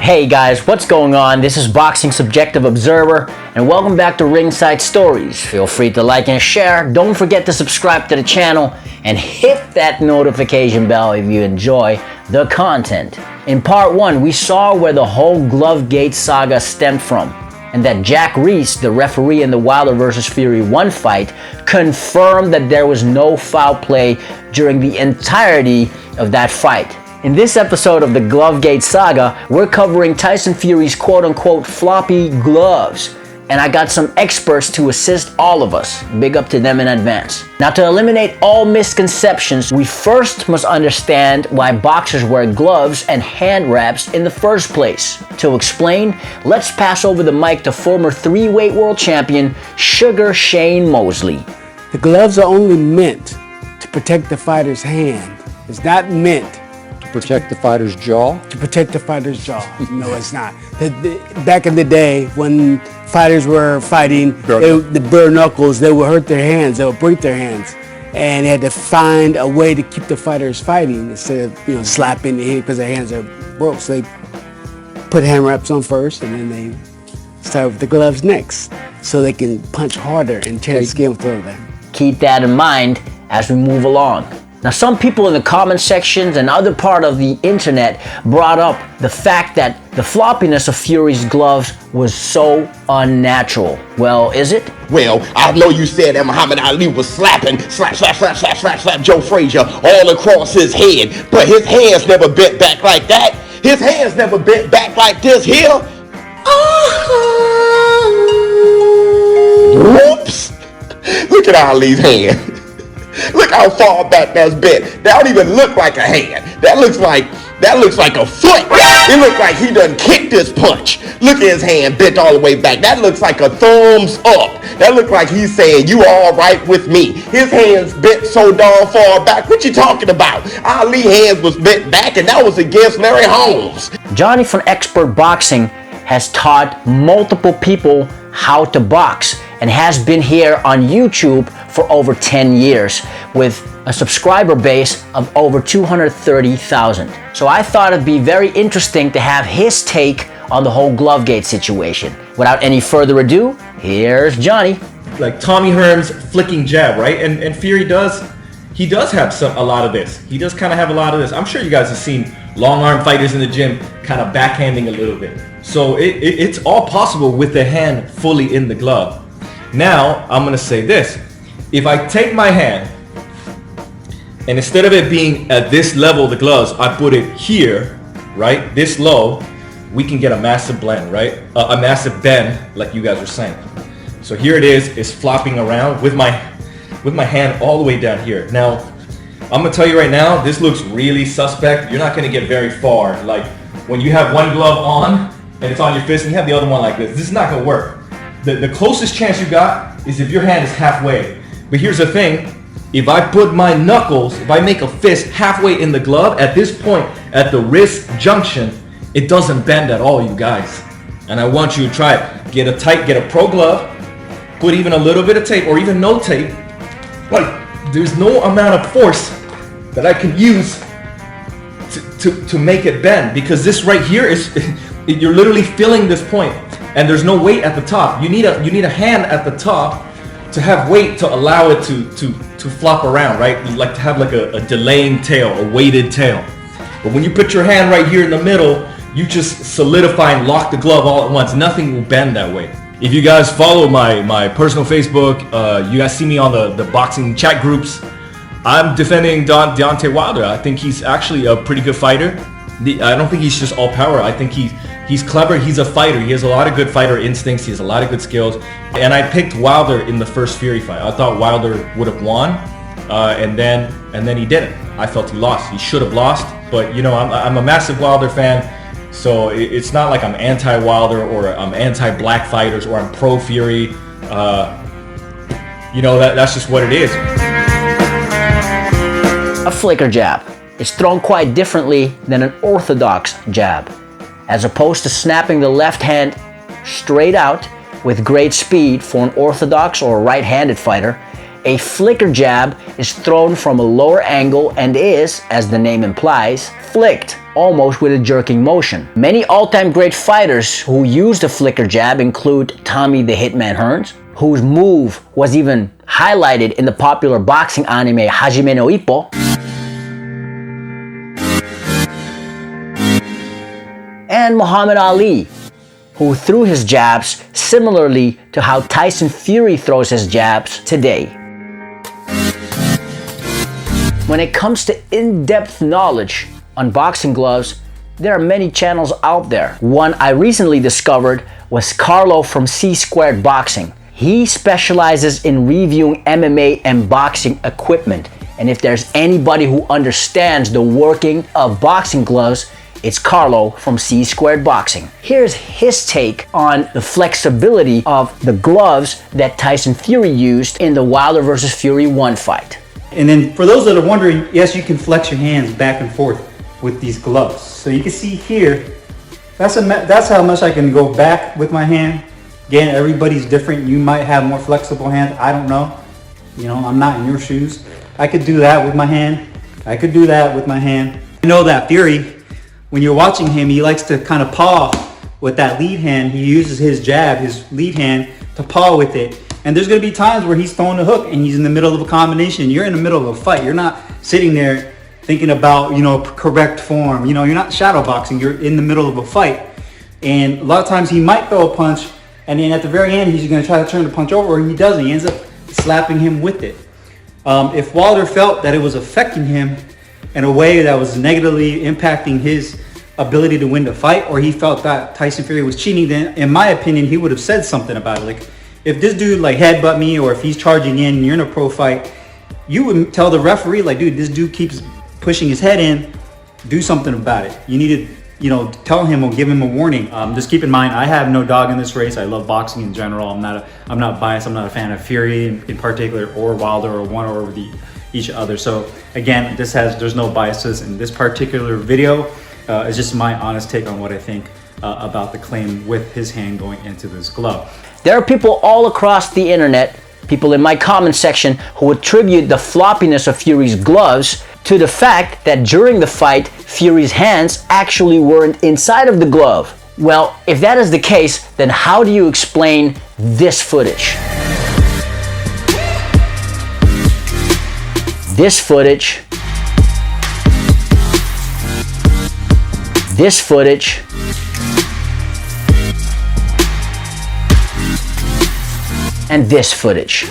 Hey guys, what's going on? This is Boxing Subjective Observer, and welcome back to Ringside Stories. Feel free to like and share. Don't forget to subscribe to the channel and hit that notification bell if you enjoy the content. In part 1, we saw where the whole Glovegate saga stemmed from, and that Jack Reese, the referee in the Wilder vs. Fury 1 fight, confirmed that there was no foul play during the entirety of that fight. In this episode of the Glovegate saga, we're covering Tyson Fury's quote-unquote floppy gloves, and I got some experts to assist all of us. Big up to them in advance. Now, to eliminate all misconceptions, we first must understand why boxers wear gloves and hand wraps in the first place. To explain, let's pass over the mic to former 3-weight world champion Sugar Shane Mosley. The gloves are only meant to protect the fighter's hand. It's not meant protect the fighter's jaw? To protect the fighter's jaw. No, it's not. Back in the day, when fighters were fighting, the bare knuckles, they would hurt their hands, they would break their hands. And they had to find a way to keep the fighters fighting instead of, slapping the hand because their hands are broke. So they put hand wraps on first, and then they start with the gloves next, so they can punch harder and tear the skin through them. Keep that in mind as we move along. Now, some people in the comment sections and other part of the internet brought up the fact that the floppiness of Fury's gloves was so unnatural. Well, is it? Well, I know you said that Muhammad Ali was slap Joe Frazier all across his head, but his hands never bent back like that. His hands never bent back like this here. Whoops! Look at Ali's hand. Look how far back that's bent. That don't even look like a hand. That looks like a foot. It looks like he done kicked this punch. Look at his hand bent all the way back. That looks like a thumbs up. That looks like he's saying, you all right with me. His hands bent so darn far back. What you talking about? Ali's hands was bent back, and that was against Larry Holmes. Johnny from Expert Boxing has taught multiple people how to box and has been here on YouTube for over 10 years with a subscriber base of over 230,000. So I thought it'd be very interesting to have his take on the whole Glovegate situation. Without any further ado, here's Johnny. Like Tommy Hearn's flicking jab, right? And Fury does have a lot of this. He does kind of have a lot of this. I'm sure you guys have seen long arm fighters in the gym kind of backhanding a little bit. So it's all possible with the hand fully in the glove. Now, I'm going to say this. If I take my hand and instead of it being at this level of the gloves, I put it here, right? This low, we can get a massive blend, right? A massive bend, like you guys were saying. So here it is, it's flopping around with my hand all the way down here. Now, I'm going to tell you right now, this looks really suspect. You're not going to get very far. Like when you have one glove on and it's on your fist and you have the other one like this is not going to work. The closest chance you got is if your hand is halfway. But here's the thing, if I put my knuckles, if I make a fist halfway in the glove, at this point, at the wrist junction, it doesn't bend at all, you guys. And I want you to try it. Get a pro glove, put even a little bit of tape or even no tape. Like, there's no amount of force that I can use to make it bend, because this right here is, you're literally feeling this point. And there's no weight at the top. You need a hand at the top to have weight to allow it to flop around, right? You like to have like a delaying tail, a weighted tail. But when you put your hand right here in the middle, you just solidify and lock the glove all at once. Nothing will bend that way. If you guys follow my personal Facebook, you guys see me on the boxing chat groups. I'm defending Deontay Wilder. I think he's actually a pretty good fighter. I don't think he's just all power. I think he's clever. He's a fighter. He has a lot of good fighter instincts. He has a lot of good skills. And I picked Wilder in the first Fury fight. I thought Wilder would have won, and then he didn't. I felt he lost. He should have lost. But I'm a massive Wilder fan, so it's not like I'm anti-Wilder or I'm anti-black fighters or I'm pro-Fury. That's just what it is. A flicker jab is thrown quite differently than an orthodox jab. As opposed to snapping the left hand straight out with great speed for an orthodox or right-handed fighter, A flicker jab is thrown from a lower angle and is, as the name implies, flicked, almost with a jerking motion. Many all-time great fighters who use the flicker jab include Tommy the Hitman Hearns, whose move was even highlighted in the popular boxing anime Hajime no Ippo, and Muhammad Ali, who threw his jabs similarly to how Tyson Fury throws his jabs today. When it comes to in-depth knowledge on boxing gloves, there are many channels out there. One I recently discovered was Carlo from C-Squared Boxing. He specializes in reviewing MMA and boxing equipment. And if there's anybody who understands the working of boxing gloves, it's Carlo from C-Squared Boxing. Here's his take on the flexibility of the gloves that Tyson Fury used in the Wilder versus Fury 1 fight. And then for those that are wondering, yes, you can flex your hands back and forth with these gloves. So you can see here, that's how much I can go back with my hand. Again, everybody's different. You might have more flexible hands. I don't know. You know, I'm not in your shoes. I could do that with my hand. I could do that with my hand. You know that Fury, when you're watching him, he likes to kind of paw with that lead hand. He uses his jab, his lead hand, to paw with it. And there's going to be times where he's throwing the hook and he's in the middle of a combination. You're in the middle of a fight. You're not sitting there thinking about, you know, correct form. You know, you're not shadow boxing. You're in the middle of a fight. And a lot of times he might throw a punch, and then at the very end, he's going to try to turn the punch over, and he doesn't. He ends up slapping him with it. If Wilder felt that it was affecting him in a way that was negatively impacting his ability to win the fight, or he felt that Tyson Fury was cheating, then in my opinion, he would have said something about it. Like, if this dude like headbutt me, or if he's charging in and you're in a pro fight, you would tell the referee, like, dude, this dude keeps pushing his head in, do something about it. You need to, you know, tell him or give him a warning. Just keep in mind, I have no dog in this race. I love boxing in general. I'm not biased. I'm not a fan of Fury in particular, or Wilder, or one over each other. So again, there's no biases in this particular video. It's just my honest take on what I think about the claim with his hand going into this glove. There are people all across the internet, people in my comment section, who attribute the floppiness of Fury's gloves to the fact that during the fight, Fury's hands actually weren't inside of the glove. Well, if that is the case, then how do you explain this footage? This footage. This footage. And this footage.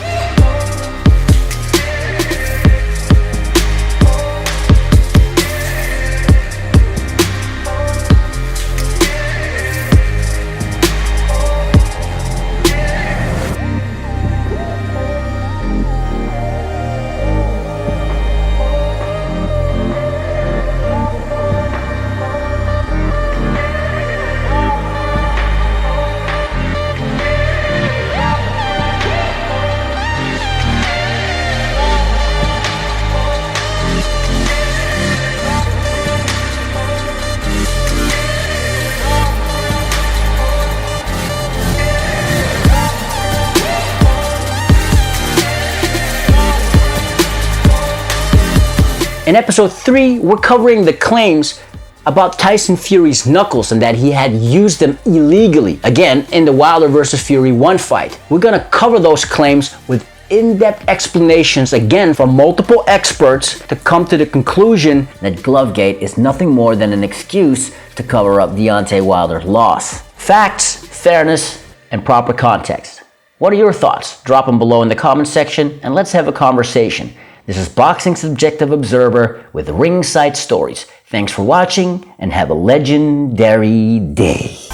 In episode 3, we're covering the claims about Tyson Fury's knuckles and that he had used them illegally, again, in the Wilder versus Fury 1 fight. We're gonna cover those claims with in-depth explanations, again, from multiple experts to come to the conclusion that Glovegate is nothing more than an excuse to cover up Deontay Wilder's loss. Facts, fairness, and proper context. What are your thoughts? Drop them below in the comment section and let's have a conversation. This is Boxing Subjective Observer with Ringside Stories. Thanks for watching and have a legendary day.